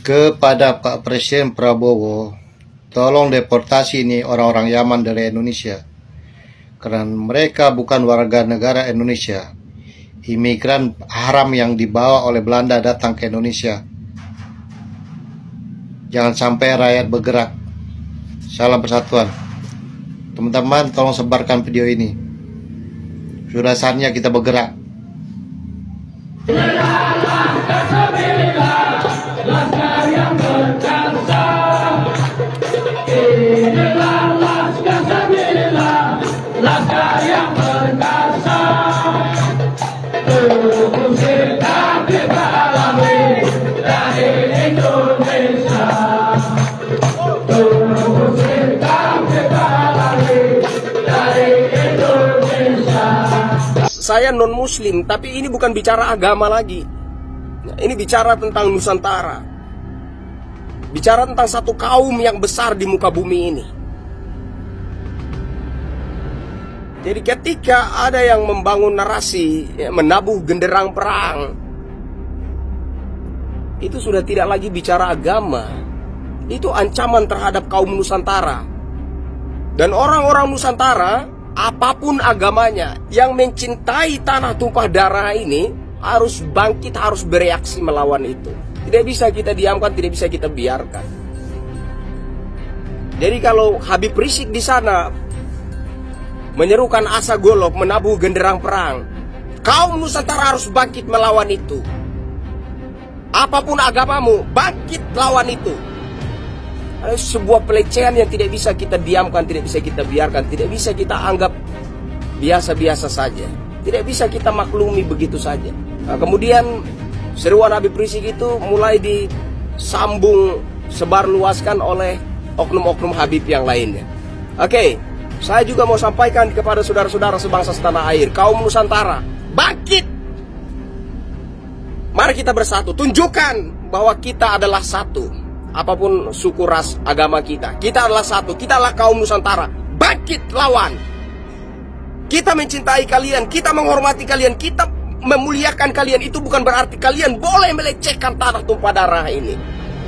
Kepada Pak Presiden Prabowo, tolong deportasi ini orang-orang Yaman dari Indonesia, karena mereka bukan warga negara Indonesia, imigran haram yang dibawa oleh Belanda datang ke Indonesia. Jangan sampai rakyat bergerak. Salam persatuan. Teman-teman, tolong sebarkan video ini. Sudah saatnya kita bergerak. Saya non muslim, tapi ini bukan bicara agama lagi. Ini bicara tentang Nusantara. Bicara tentang satu kaum yang besar di muka bumi ini. Jadi ketika ada yang membangun narasi, menabuh genderang perang, itu sudah tidak lagi bicara agama. Itu ancaman terhadap kaum Nusantara. Dan orang-orang Nusantara, apapun agamanya, yang mencintai tanah tumpah darah ini harus bangkit, harus bereaksi melawan itu. Tidak bisa kita diamkan, tidak bisa kita biarkan. Jadi kalau Habib Rizik di sana menyerukan asa golok, menabuh genderang perang, kaum Nusantara harus bangkit melawan itu. Apapun agamamu, bangkit lawan itu. Ada sebuah pelecehan yang tidak bisa kita diamkan, tidak bisa kita biarkan, tidak bisa kita anggap biasa-biasa saja, tidak bisa kita maklumi begitu saja. Nah, kemudian seruan Habib Rizik itu mulai disambung, sebarluaskan oleh oknum-oknum Habib yang lainnya. Oke, saya juga mau sampaikan kepada saudara-saudara sebangsa setanah air, kaum Nusantara, bangkit! Mari kita bersatu, tunjukkan bahwa kita adalah satu. Apapun suku, ras, agama kita adalah satu, kita adalah kaum Nusantara. Bangkit lawan. Kita mencintai kalian, kita menghormati kalian, kita memuliakan kalian. Itu bukan berarti kalian boleh melecehkan tanah tumpah darah ini.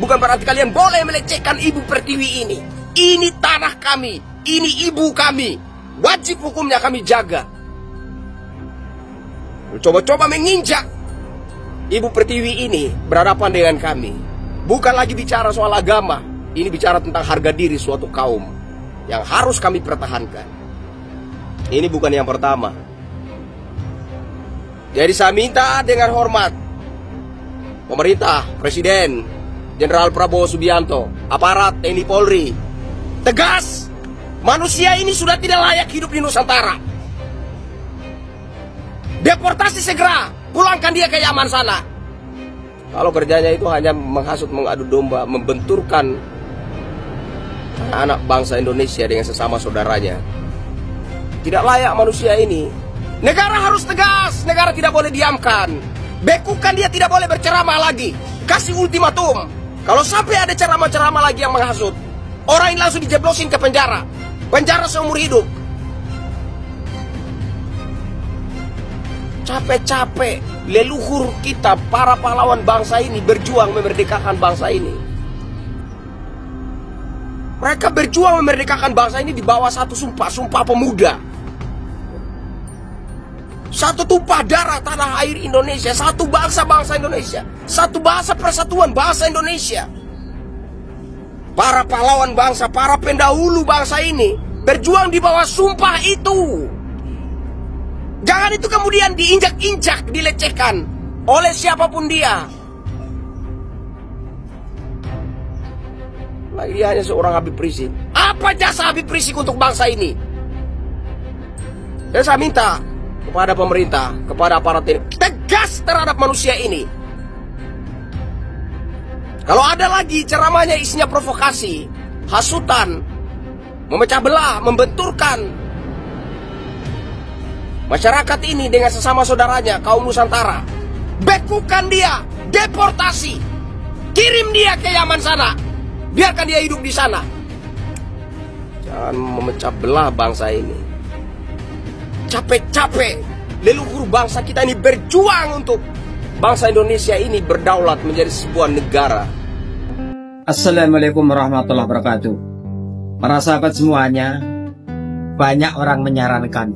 Bukan berarti kalian boleh melecehkan Ibu Pertiwi ini. Ini tanah kami, ini ibu kami. Wajib hukumnya kami jaga. Coba-coba menginjak Ibu Pertiwi ini berhadapan dengan kami. Bukan lagi bicara soal agama, ini bicara tentang harga diri suatu kaum yang harus kami pertahankan. Ini bukan yang pertama. Jadi saya minta dengan hormat pemerintah, Presiden Jenderal Prabowo Subianto, aparat TNI Polri, tegas, manusia ini sudah tidak layak hidup di Nusantara. Deportasi segera, pulangkan dia ke Yaman sana. Kalau kerjanya itu hanya menghasut, mengadu domba, membenturkan anak bangsa Indonesia dengan sesama saudaranya, tidak layak manusia ini. Negara harus tegas, negara tidak boleh diamkan. Bekukan dia, tidak boleh berceramah lagi. Kasih ultimatum. Kalau sampai ada ceramah-ceramah lagi yang menghasut, orang ini langsung dijeblosin ke penjara. Penjara seumur hidup. Capek-capek leluhur kita, para pahlawan bangsa ini berjuang memerdekakan bangsa ini. Mereka berjuang memerdekakan bangsa ini di bawah satu sumpah pemuda. Satu tumpah darah tanah air Indonesia, satu bangsa Indonesia, satu bahasa persatuan bangsa Indonesia. Para pahlawan bangsa, para pendahulu bangsa ini berjuang di bawah sumpah itu. Jangan itu kemudian diinjak-injak, dilecehkan oleh siapapun dia. Lagi dia hanya seorang Habib Rizik. Apa jasa Habib Rizik untuk bangsa ini? Dan saya minta kepada pemerintah, kepada aparat ini, tegas terhadap manusia ini. Kalau ada lagi ceramahnya isinya provokasi, hasutan, memecah belah, membenturkan masyarakat ini dengan sesama saudaranya, kaum Nusantara, bekukan dia, deportasi, kirim dia ke Yaman sana, biarkan dia hidup di sana. Jangan memecah belah bangsa ini. Capek-capek leluhur bangsa kita ini berjuang untuk bangsa Indonesia ini berdaulat menjadi sebuah negara. Assalamualaikum warahmatullahi wabarakatuh. Para sahabat semuanya, banyak orang menyarankan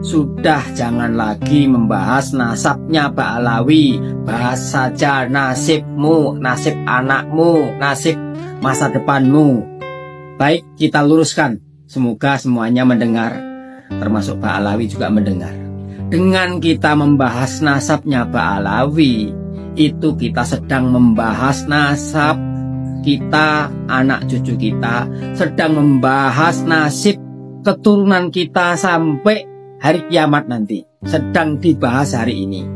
sudah jangan lagi membahas nasabnya Ba'alawi, bahas saja nasibmu, nasib anakmu, nasib masa depanmu. Baik, kita luruskan. Semoga semuanya mendengar, termasuk Ba'alawi juga mendengar. Dengan kita membahas nasabnya Ba'alawi, itu kita sedang membahas nasab kita, anak cucu kita, sedang membahas nasib keturunan kita sampai hari kiamat nanti. Sedang dibahas hari ini.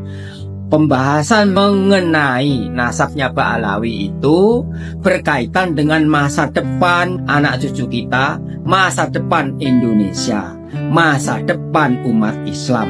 Pembahasan mengenai nasabnya Ba'alawi itu berkaitan dengan masa depan anak cucu kita, masa depan Indonesia, masa depan umat Islam.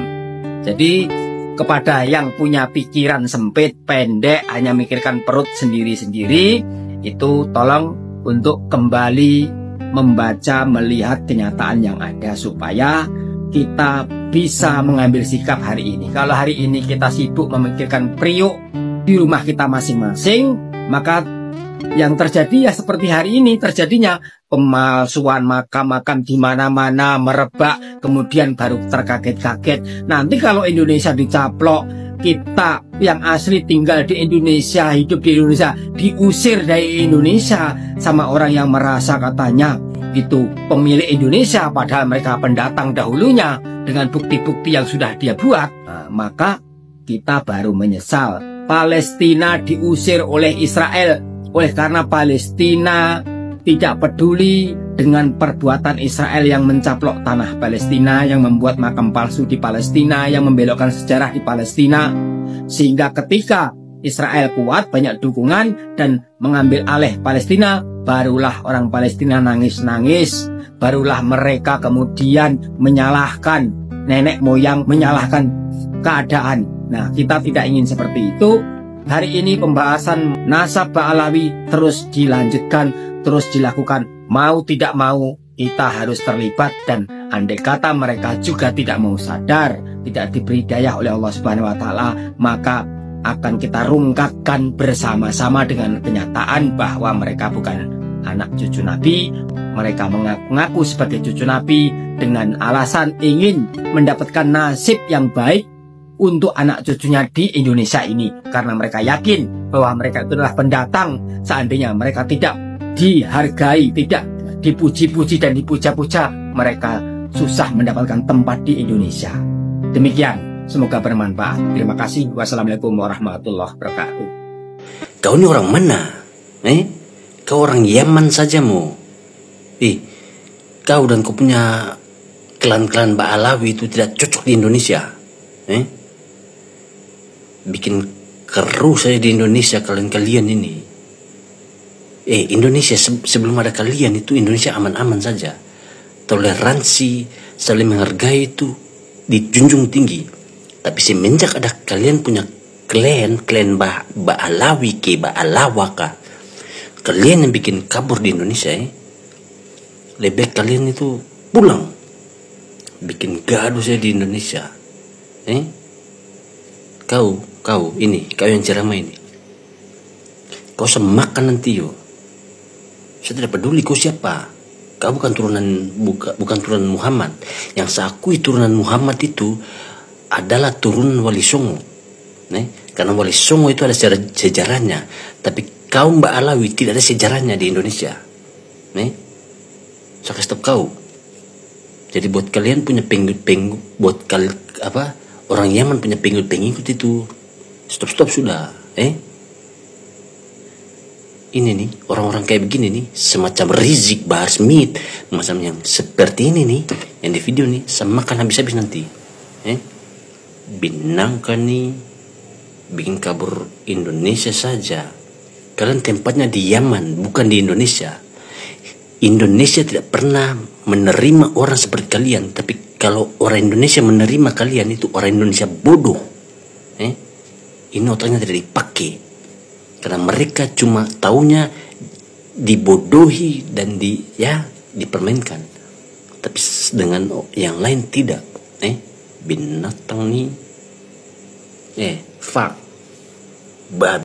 Jadi kepada yang punya pikiran sempit, pendek, hanya mikirkan perut sendiri-sendiri, itu tolong untuk kembali membaca, melihat kenyataan yang ada supaya kita bisa mengambil sikap hari ini. Kalau hari ini kita sibuk memikirkan priuk di rumah kita masing-masing, maka yang terjadi ya seperti hari ini terjadinya pemalsuan makam-makam di mana-mana merebak, kemudian baru terkaget-kaget. Nanti kalau Indonesia dicaplok, kita yang asli tinggal di Indonesia, hidup di Indonesia, diusir dari Indonesia sama orang yang merasa katanya itu pemilik Indonesia, padahal mereka pendatang dahulunya dengan bukti-bukti yang sudah dia buat. Nah, maka kita baru menyesal. Palestina diusir oleh Israel oleh karena Palestina tidak peduli dengan perbuatan Israel yang mencaplok tanah Palestina, yang membuat makam palsu di Palestina, yang membelokkan sejarah di Palestina. Sehingga ketika Israel kuat, banyak dukungan, dan mengambil alih Palestina, barulah orang Palestina nangis-nangis. Barulah mereka kemudian menyalahkan nenek moyang, menyalahkan keadaan. Nah, kita tidak ingin seperti itu. Hari ini pembahasan nasab Ba'alawi terus dilanjutkan, terus dilakukan. Mau tidak mau kita harus terlibat, dan andai kata mereka juga tidak mau sadar, tidak diberi daya oleh Allah Subhanahu wa Ta'ala, maka akan kita rungkakkan bersama-sama dengan kenyataan bahwa mereka bukan anak cucu Nabi. Mereka mengaku sebagai cucu Nabi dengan alasan ingin mendapatkan nasib yang baik untuk anak cucunya di Indonesia ini, karena mereka yakin bahwa mereka itu adalah pendatang. Seandainya mereka tidak dihargai, tidak dipuji-puji dan dipuja-puja, mereka susah mendapatkan tempat di Indonesia. Demikian, semoga bermanfaat. Terima kasih. Wassalamualaikum warahmatullahi wabarakatuh. Kau ini orang mana? Kau orang Yaman saja mu. Kau dan kau punya klan-klan Ba'alawi itu tidak cocok di Indonesia. Bikin keruh saya di Indonesia kalian ini. Indonesia sebelum ada kalian itu Indonesia aman-aman saja. Toleransi, saling menghargai itu dijunjung tinggi. Tapi semenjak ada kalian punya klan Ba'alawi ke Ba'alawaka, kalian yang bikin kabur di Indonesia, lebih kalian itu pulang, bikin gaduh saya di Indonesia. Kau yang ceramah ini, kau semakan nanti yo. Saya tidak peduli kau siapa. Kau bukan turunan Muhammad. Yang saya akui turunan Muhammad itu adalah turunan Wali Songo. Karena Wali Songo itu ada sejarahnya. Tapi kaum Ba'alawi tidak ada sejarahnya di Indonesia. Saya kasih tahu kau. Jadi buat kalian punya orang Yaman punya pengikut itu, stop sudah. Ini nih, orang-orang kayak begini nih, semacam Rizik Bahar Smith, macam yang seperti ini nih, yang di video nih, semakan habis-habis nanti. Binangkan nih, bikin kabur Indonesia saja. Kalian tempatnya di Yaman, bukan di Indonesia. Indonesia tidak pernah menerima orang seperti kalian. Tapi kalau orang Indonesia menerima kalian, itu orang Indonesia bodoh. Ini otaknya tidak dipakai. Karena mereka cuma taunya dibodohi dan dipermainkan. Tapi dengan yang lain tidak. Binatang nih. Fuck.